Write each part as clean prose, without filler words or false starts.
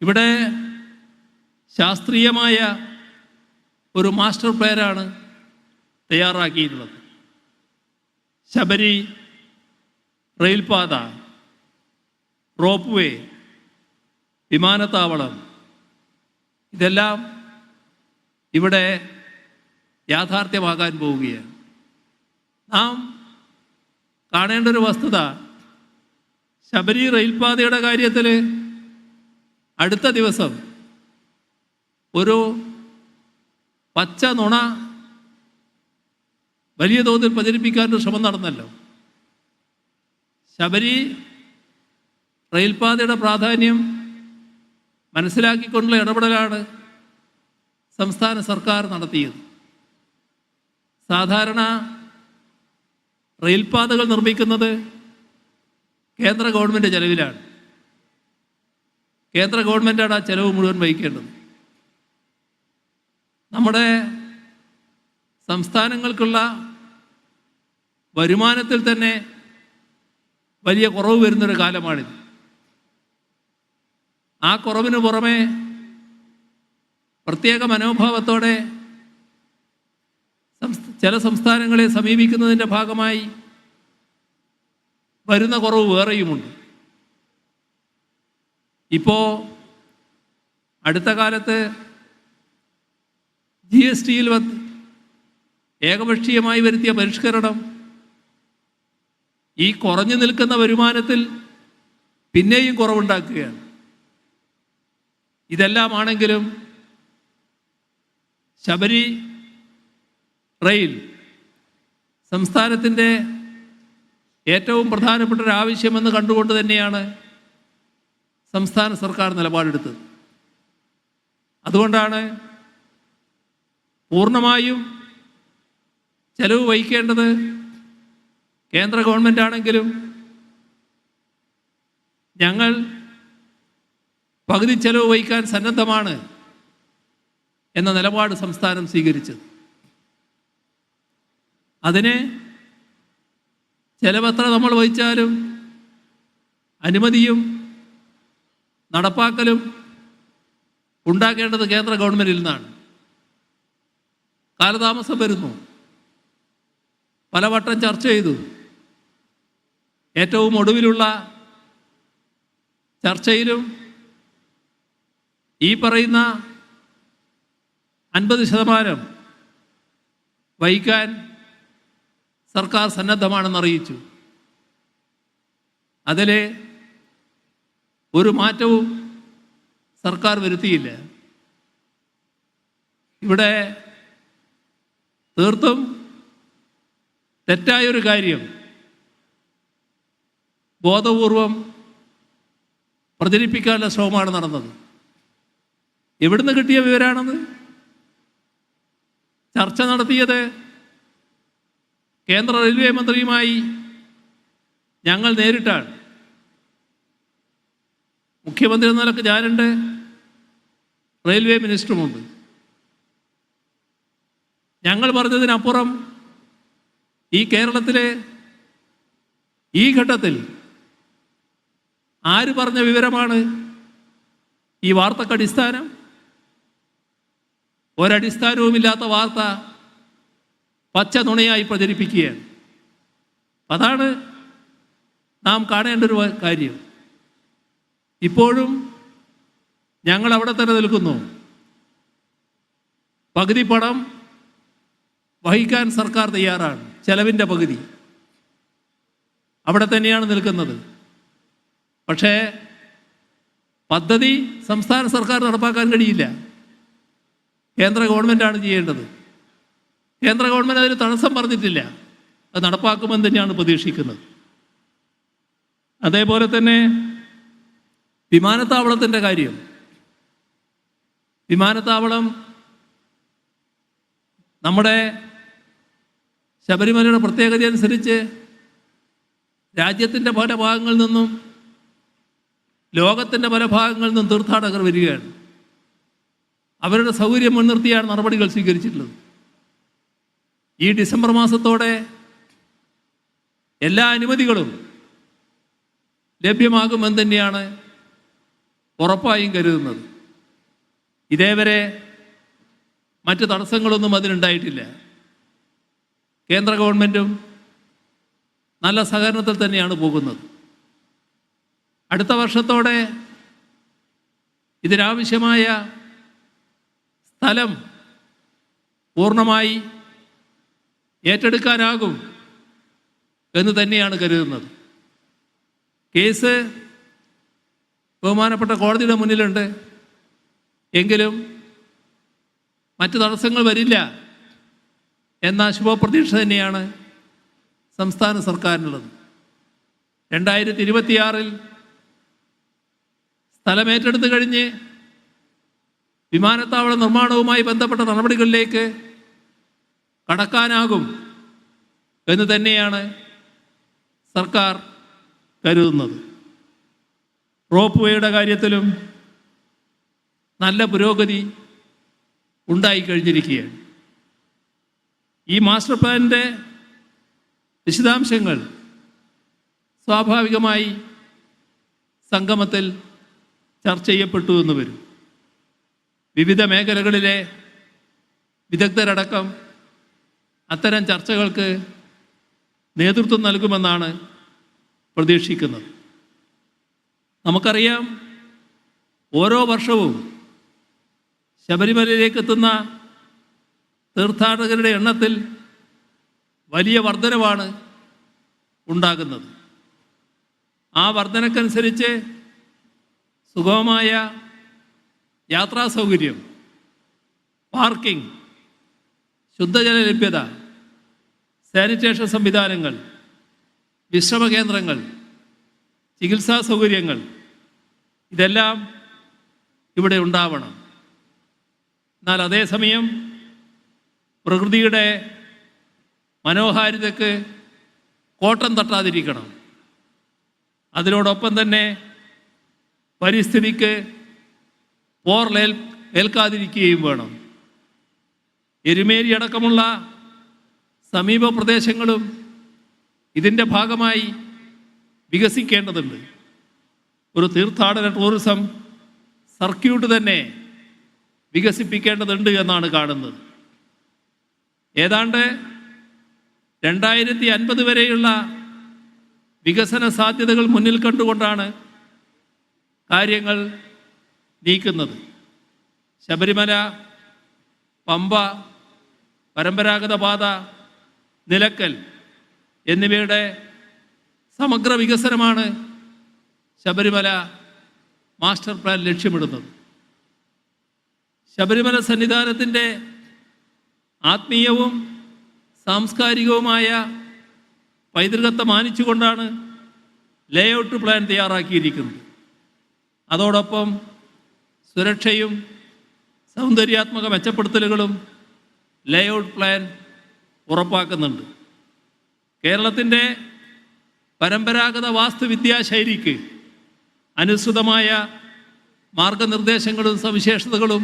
ഇവിടെ ശാസ്ത്രീയമായ ഒരു മാസ്റ്റർ പ്ലാനാണ് തയ്യാറാക്കിയിട്ടുള്ളത്. ശബരി റെയിൽപാത, റോപ്പ് വേ, വിമാനത്താവളം, ഇതെല്ലാം ഇവിടെ യാഥാർത്ഥ്യമാകാൻ പോവുകയാണ്. നാം കാണേണ്ട ഒരു വസ്തുത, ശബരി റെയിൽപാതയുടെ കാര്യത്തിൽ അടുത്ത ദിവസം ഒരു പച്ച നുണ വലിയ തോതിൽ പ്രചരിപ്പിക്കാനൊരു ശ്രമം നടന്നല്ലോ. ശബരി റെയിൽപാതയുടെ പ്രാധാന്യം മനസ്സിലാക്കിക്കൊണ്ടുള്ള ഇടപെടലാണ് സംസ്ഥാന സർക്കാർ നടത്തിയത്. സാധാരണ റെയിൽപാതകൾ നിർമ്മിക്കുന്നത് കേന്ദ്ര ഗവൺമെൻറ് ചെലവിലാണ്. കേന്ദ്ര ഗവൺമെൻറ്റാണ് ആ ചെലവ് മുഴുവൻ വഹിക്കേണ്ടത്. നമ്മുടെ സംസ്ഥാനങ്ങൾക്കുള്ള വരുമാനത്തിൽ തന്നെ വലിയ കുറവ് വരുന്നൊരു കാലമാണിത്. ആ കുറവിന് പുറമെ പ്രത്യേക മനോഭാവത്തോടെ ചില സംസ്ഥാനങ്ങളെ സമീപിക്കുന്നതിൻ്റെ ഭാഗമായി വരുന്ന കുറവ് വേറെയുമുണ്ട്. ഇപ്പോൾ അടുത്ത കാലത്ത് GSTയിൽ ഏകപക്ഷീയമായി വരുത്തിയ പരിഷ്കരണം ഈ കുറഞ്ഞു നിൽക്കുന്ന വരുമാനത്തിൽ പിന്നെയും കുറവുണ്ടാക്കുകയാണ്. ഇതെല്ലാമാണെങ്കിലും ശബരി റെയിൽ സംസ്ഥാനത്തിൻ്റെ ഏറ്റവും പ്രധാനപ്പെട്ട ഒരു ആവശ്യമെന്ന് കണ്ടുകൊണ്ട് തന്നെയാണ് സംസ്ഥാന സർക്കാർ നിലപാടെടുത്തത്. അതുകൊണ്ടാണ് പൂർണ്ണമായും ചെലവ് വഹിക്കേണ്ടത് കേന്ദ്ര ഗവൺമെൻറ് ആണെങ്കിലും ഞങ്ങൾ പകുതി ചെലവ് വഹിക്കാൻ സന്നദ്ധമാണ് എന്ന നിലപാട് സംസ്ഥാനം സ്വീകരിച്ചത്. അതിന് ചെലവെത്ര നമ്മൾ വഹിച്ചാലും അനുമതിയും നടപ്പാക്കലും ഉണ്ടാക്കേണ്ടത് കേന്ദ്ര ഗവൺമെൻറ്റിൽ നിന്നാണ്. കാലതാമസം വരുന്നു. പലവട്ടം ചർച്ച ചെയ്തു. ഏറ്റവും ഒടുവിലുള്ള ചർച്ചയിലും ഈ പറയുന്ന 50% വഹിക്കാൻ സർക്കാർ സന്നദ്ധമാണെന്ന് അറിയിച്ചു. അതിൽ ഒരു മാറ്റവും സർക്കാർ വരുത്തിയില്ല. ഇവിടെ തീർത്തും തെറ്റായൊരു കാര്യം ബോധപൂർവം പ്രചരിപ്പിക്കാനുള്ള ശ്രമമാണ് നടന്നത്. എവിടുന്ന് കിട്ടിയ വിവരമാണത്? ചർച്ച നടത്തിയത് കേന്ദ്ര റെയിൽവേ മന്ത്രിയുമായി ഞങ്ങൾ നേരിട്ടാണ്. മുഖ്യമന്ത്രി എന്ന നിലക്ക് ഞാനുണ്ട്, റെയിൽവേ മിനിസ്റ്ററുമുണ്ട്. ഞങ്ങൾ പറഞ്ഞതിനപ്പുറം ഈ കേരളത്തിലെ ഈ ഘട്ടത്തിൽ ആര് പറഞ്ഞ വിവരമാണ് ഈ വാർത്തക്ക് അടിസ്ഥാനം? ഒരടിസ്ഥാനവുമില്ലാത്ത വാർത്ത പച്ച നുണയായി പ്രചരിപ്പിക്കുകയാണ്. അതാണ് നാം കാണേണ്ട ഒരു കാര്യം. ഇപ്പോഴും ഞങ്ങൾ അവിടെ തന്നെ നിൽക്കുന്നു. പകുതി പണം വഹിക്കാൻ സർക്കാർ തയ്യാറാണ്. ചെലവിൻ്റെ പകുതി അവിടെ തന്നെയാണ് നിൽക്കുന്നത്. പക്ഷേ പദ്ധതി സംസ്ഥാന സർക്കാർ നടപ്പാക്കാൻ കഴിയില്ല. കേന്ദ്ര ഗവൺമെൻറ്റാണ് ചെയ്യേണ്ടത്. കേന്ദ്ര ഗവൺമെൻറ് അതിന് തടസ്സം പറഞ്ഞിട്ടില്ല. അത് നടപ്പാക്കുമെന്ന് തന്നെയാണ് പ്രതീക്ഷിക്കുന്നത്. അതേപോലെ തന്നെ വിമാനത്താവളത്തിൻ്റെ കാര്യം. വിമാനത്താവളം നമ്മുടെ ശബരിമലയുടെ പ്രത്യേകത അനുസരിച്ച് രാജ്യത്തിൻ്റെ പല ഭാഗങ്ങളിൽ നിന്നും ലോകത്തിൻ്റെ പല ഭാഗങ്ങളിൽ നിന്നും തീർത്ഥാടകർ വരികയാണ്. അവരുടെ സൗകര്യം മുൻനിർത്തിയാണ് നടപടികൾ സ്വീകരിച്ചിട്ടുള്ളത്. ഈ ഡിസംബർ മാസത്തോടെ എല്ലാ അനുമതികളും ലഭ്യമാകുമെന്ന് തന്നെയാണ് ഉറപ്പായും കരുതുന്നത്. ഇതേവരെ മറ്റ് തടസ്സങ്ങളൊന്നും അതിനുണ്ടായിട്ടില്ല. കേന്ദ്ര ഗവൺമെൻറ്റും നല്ല സഹകരണത്തിൽ തന്നെയാണ് പോകുന്നത്. അടുത്ത വർഷത്തോടെ ഇതിനാവശ്യമായ സ്ഥലം പൂർണ്ണമായി ഏറ്റെടുക്കാനാകും എന്ന് തന്നെയാണ് കരുതുന്നത്. കേസ് ബഹുമാനപ്പെട്ട കോടതിയുടെ മുന്നിലുണ്ട്. എങ്കിലും മറ്റ് തടസ്സങ്ങൾ വരില്ല എന്ന ശുഭപ്രതീക്ഷ തന്നെയാണ് സംസ്ഥാന സർക്കാരിനുള്ളത്. 2026 സ്ഥലമേറ്റെടുത്ത് കഴിഞ്ഞ് വിമാനത്താവള നിർമ്മാണവുമായി ബന്ധപ്പെട്ട നടപടികളിലേക്ക് കടക്കാനാകും എന്ന് തന്നെയാണ് സർക്കാർ കരുതുന്നത്. റോപ്പ് വേയുടെ കാര്യത്തിലും നല്ല പുരോഗതി ഉണ്ടായിക്കഴിഞ്ഞിരിക്കുകയാണ്. ഈ മാസ്റ്റർ പ്ലാനിൻ്റെ വിശദാംശങ്ങൾ സ്വാഭാവികമായി സംഗമത്തിൽ ചർച്ച ചെയ്യപ്പെട്ടു എന്ന് വരും. വിവിധ മേഖലകളിലെ വിദഗ്ധരടക്കം അത്തരം ചർച്ചകൾക്ക് നേതൃത്വം നൽകുമെന്നാണ് പ്രതീക്ഷിക്കുന്നത്. നമുക്കറിയാം, ഓരോ വർഷവും ശബരിമലയിലേക്ക് എത്തുന്ന തീർത്ഥാടകരുടെ എണ്ണത്തിൽ വലിയ വർധനവാണ് ഉണ്ടാകുന്നത്. ആ വർധനക്കനുസരിച്ച് സുഗമമായ യാത്രാ സൗകര്യം, പാർക്കിംഗ്, ശുദ്ധജല ലഭ്യത, സാനിറ്റേഷൻ സംവിധാനങ്ങൾ, വിശ്രമ കേന്ദ്രങ്ങൾ, ചികിത്സാ സൗകര്യങ്ങൾ ഇതെല്ലാം ഇവിടെ ഉണ്ടാവണം. എന്നാൽ അതേസമയം പ്രകൃതിയുടെ മനോഹാരിതയ്ക്ക് കോട്ടം തട്ടാതിരിക്കണം. അതിനോടൊപ്പം തന്നെ പരിസ്ഥിതിക്ക് ഏൽക്കാതിരിക്കുകയും വേണം. എരുമേലി അടക്കമുള്ള സമീപ പ്രദേശങ്ങളും ഇതിൻ്റെ ഭാഗമായി വികസിക്കേണ്ടതുണ്ട്. ഒരു തീർത്ഥാടന ടൂറിസം സർക്യൂട്ട് തന്നെ വികസിപ്പിക്കേണ്ടതുണ്ട് എന്നാണ് കാണുന്നത്. ഏതാണ്ട് 2050 വരെയുള്ള വികസന സാധ്യതകൾ മുന്നിൽ കണ്ടുകൊണ്ടാണ് കാര്യങ്ങൾ നീക്കുന്നത്. ശബരിമല, പമ്പ, പരമ്പരാഗത പാത, നിലക്കൽ എന്നിവയുടെ സമഗ്ര വികസനമാണ് ശബരിമല മാസ്റ്റർ പ്ലാൻ ലക്ഷ്യമിടുന്നത്. ശബരിമല സന്നിധാനത്തിൻ്റെ ആത്മീയവും സാംസ്കാരികവുമായ പൈതൃകത്തെ മാനിച്ചുകൊണ്ടാണ് ലേഔട്ട് പ്ലാൻ തയ്യാറാക്കിയിരിക്കുന്നത്. അതോടൊപ്പം സുരക്ഷയും സൗന്ദര്യാത്മക മെച്ചപ്പെടുത്തലുകളും ലേഔട്ട് പ്ലാൻ ഉറപ്പാക്കുന്നുണ്ട്. കേരളത്തിൻ്റെ പരമ്പരാഗത വാസ്തുവിദ്യാ ശൈലിക്ക് അനുസൃതമായ മാർഗനിർദ്ദേശങ്ങളും സവിശേഷതകളും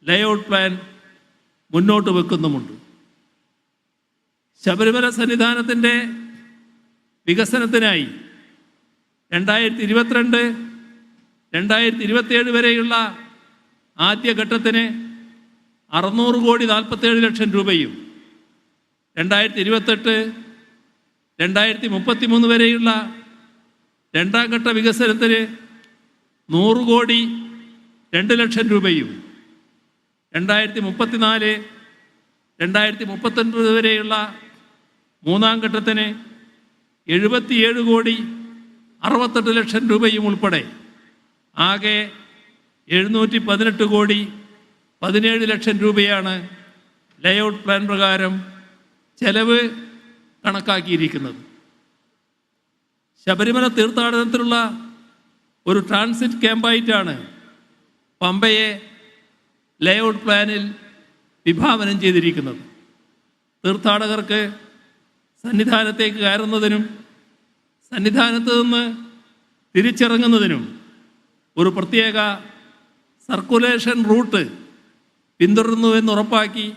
ലേഔട്ട് പ്ലാൻ മുന്നോട്ട് വെക്കുന്നുമുണ്ട്. ശബരിമല സന്നിധാനത്തിൻ്റെ വികസനത്തിനായി 2022-2027 വരെയുള്ള ആദ്യഘട്ടത്തിന് 647 രൂപയും 2028-2033 വരെയുള്ള രണ്ടാം ഘട്ട വികസനത്തിന് 100,02,00,000 രൂപയും 2034-2039 വരെയുള്ള മൂന്നാം ഘട്ടത്തിന് 77,68,00,000 രൂപയും ഉൾപ്പെടെ ആകെ 718,17,00,000 രൂപയാണ് ലേഔട്ട് പ്ലാൻ പ്രകാരം ചെലവ് കണക്കാക്കിയിരിക്കുന്നത്. ശബരിമല തീർത്ഥാടനത്തിലുള്ള ഒരു ട്രാൻസിറ്റ് ക്യാമ്പായിട്ടാണ് പമ്പയെ ലേഔട്ട് പ്ലാനിൽ വിഭാവനം ചെയ്തിരിക്കുന്നത്. തീർത്ഥാടകർക്ക് സന്നിധാനത്തേക്ക് കയറുന്നതിനും സന്നിധാനത്ത് നിന്ന് തിരിച്ചിറങ്ങുന്നതിനും ഒരു പ്രത്യേക സർക്കുലേഷൻ റൂട്ട് പിന്തുടരുന്നുവെന്ന് ഉറപ്പാക്കി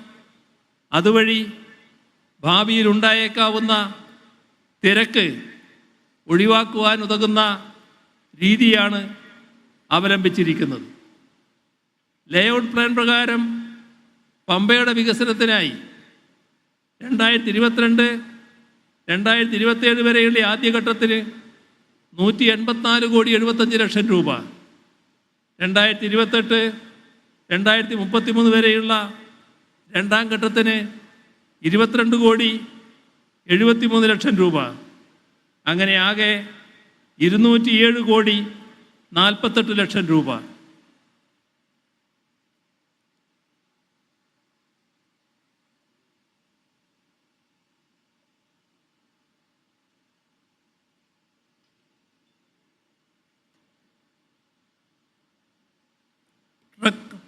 അതുവഴി ഭാവിയിൽ ഉണ്ടായേക്കാവുന്ന തിരക്ക് ഒഴിവാക്കുവാൻ ഉതകുന്ന രീതിയാണ് അവലംബിച്ചിരിക്കുന്നത്. ലേഔട്ട് പ്ലാൻ പ്രകാരം പമ്പയുടെ വികസനത്തിനായി 2022-2027 വരെയുള്ള ആദ്യഘട്ടത്തിന് 184,75,00,000 രൂപ, 2028-2033 വരെയുള്ള രണ്ടാം ഘട്ടത്തിന് 22,73,00,000 രൂപ, അങ്ങനെ ആകെ 207,48,00,000 രൂപ.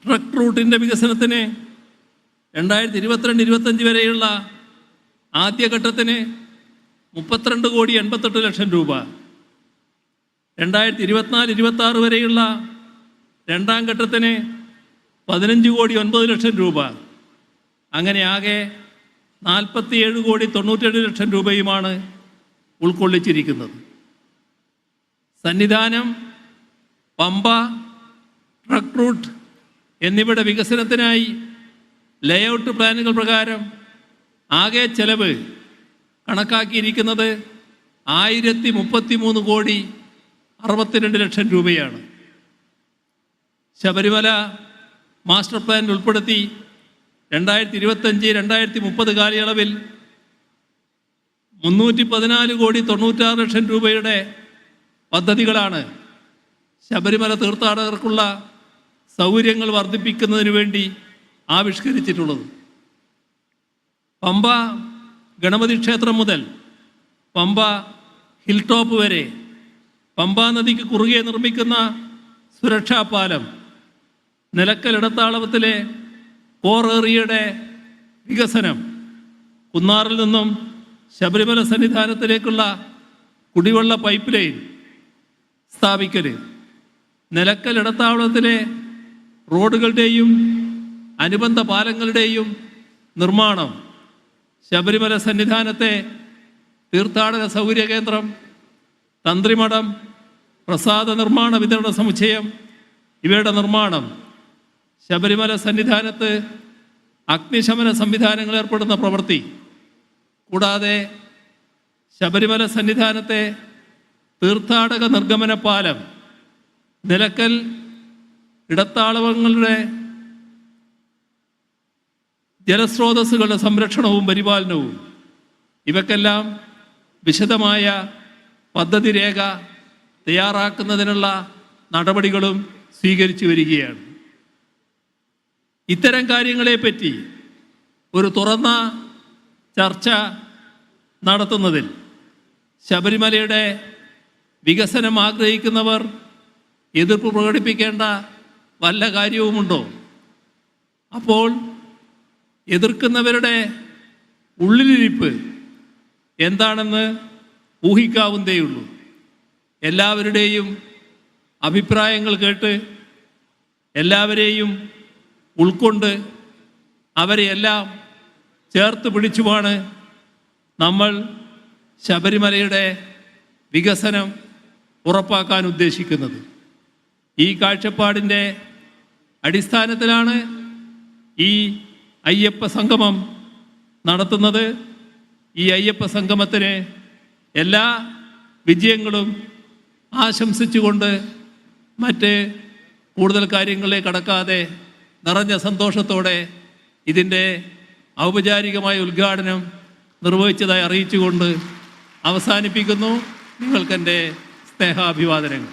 ട്രക്ക് റൂട്ടിൻ്റെ വികസനത്തിന് 2022-25 വരെയുള്ള ആദ്യഘട്ടത്തിന് 32,88,00,000 രൂപ, 2024-26 വരെയുള്ള രണ്ടാം ഘട്ടത്തിന് 15,09,00,000 രൂപ, അങ്ങനെ ആകെ 47,97,00,000 രൂപയുമാണ് ഉൾക്കൊള്ളിച്ചിരിക്കുന്നത്. സന്നിധാനം, പമ്പ, ട്രക്ക് റൂട്ട് എന്നിവയുടെ വികസനത്തിനായി ലേഔട്ട് പ്ലാനുകൾ പ്രകാരം ആകെ ചെലവ് കണക്കാക്കിയിരിക്കുന്നത് 1,033,62,00,000 രൂപയാണ്. ശബരിമല മാസ്റ്റർ പ്ലാനിൽ ഉൾപ്പെടുത്തി 2025-2030 കാലയളവിൽ 314,96,00,000 രൂപയുടെ പദ്ധതികളാണ് ശബരിമല തീർത്ഥാടകർക്കുള്ള സൗകര്യങ്ങൾ വർദ്ധിപ്പിക്കുന്നതിന് വേണ്ടി ആവിഷ്കരിച്ചിട്ടുള്ളത്. പമ്പ ഗണപതി ക്ഷേത്രം മുതൽ പമ്പ ഹിൽ ടോപ്പ് വരെ പമ്പാ നദിക്ക് കുറുകെ നിർമ്മിക്കുന്ന സുരക്ഷാ പാലം, നിലക്കൽ ഇടത്താവളത്തിലെ കോർ ഏറിയയുടെ വികസനം, കുന്നാറിൽ നിന്നും ശബരിമല സന്നിധാനത്തിലേക്കുള്ള കുടിവെള്ള പൈപ്പ് ലൈൻ സ്ഥാപിക്കൽ, നിലക്കൽ ഇടത്താവളത്തിലെ റോഡുകളുടെയും അനുബന്ധ പാലങ്ങളുടെയും നിർമ്മാണം, ശബരിമല സന്നിധാനത്തെ തീർത്ഥാടന സൗകര്യ കേന്ദ്രം, തന്ത്രിമഠം, പ്രസാദ നിർമ്മാണ വിതരണ സമുച്ചയം ഇവയുടെ നിർമ്മാണം, ശബരിമല സന്നിധാനത്ത് അഗ്നിശമന സംവിധാനങ്ങൾ ഏർപ്പെടുന്ന പ്രവൃത്തി, കൂടാതെ ശബരിമല സന്നിധാനത്തെ തീർത്ഥാടക നിർഗമന പാലം, നിലക്കൽ ഇടത്താവളങ്ങളുടെ ജലസ്രോതസ്സുകളുടെ സംരക്ഷണവും പരിപാലനവും, ഇവക്കെല്ലാം വിശദമായ പദ്ധതി രേഖ തയ്യാറാക്കുന്നതിനുള്ള നടപടികളും സ്വീകരിച്ചു വരികയാണ്. ഇത്തരം കാര്യങ്ങളെപ്പറ്റി ഒരു തുറന്ന ചർച്ച നടത്തുന്നതിൽ ശബരിമലയുടെ വികസനം ആഗ്രഹിക്കുന്നവർ എതിർപ്പ് പ്രകടിപ്പിക്കേണ്ട വല്ല കാര്യവുമുണ്ടോ? അപ്പോൾ എതിർക്കുന്നവരുടെ ഉള്ളിലിരിപ്പ് എന്താണെന്ന് ഊഹിക്കാവുന്നതേയുള്ളൂ. എല്ലാവരുടെയും അഭിപ്രായങ്ങൾ കേട്ട് എല്ലാവരെയും ഉൾക്കൊണ്ട് അവരെയെല്ലാം ചേർത്ത് പിടിച്ചുമാണ് നമ്മൾ ശബരിമലയുടെ വികസനം ഉറപ്പാക്കാൻ ഉദ്ദേശിക്കുന്നത്. ഈ കാഴ്ചപ്പാടിൻ്റെ അടിസ്ഥാനത്തിലാണ് ഈ അയ്യപ്പ സംഗമം നടത്തുന്നത്. ഈ അയ്യപ്പ സംഗമത്തിന് എല്ലാ വിജയങ്ങളും ആശംസിച്ചുകൊണ്ട് മറ്റ് കൂടുതൽ കാര്യങ്ങളിലേക്ക് കടക്കാതെ നിറഞ്ഞ സന്തോഷത്തോടെ ഇതിൻ്റെ ഔപചാരികമായ ഉദ്ഘാടനം നിർവഹിച്ചതായി അറിയിച്ചുകൊണ്ട് അവസാനിപ്പിക്കുന്നു. നിങ്ങൾക്കെൻ്റെ സ്നേഹാഭിവാദനങ്ങൾ.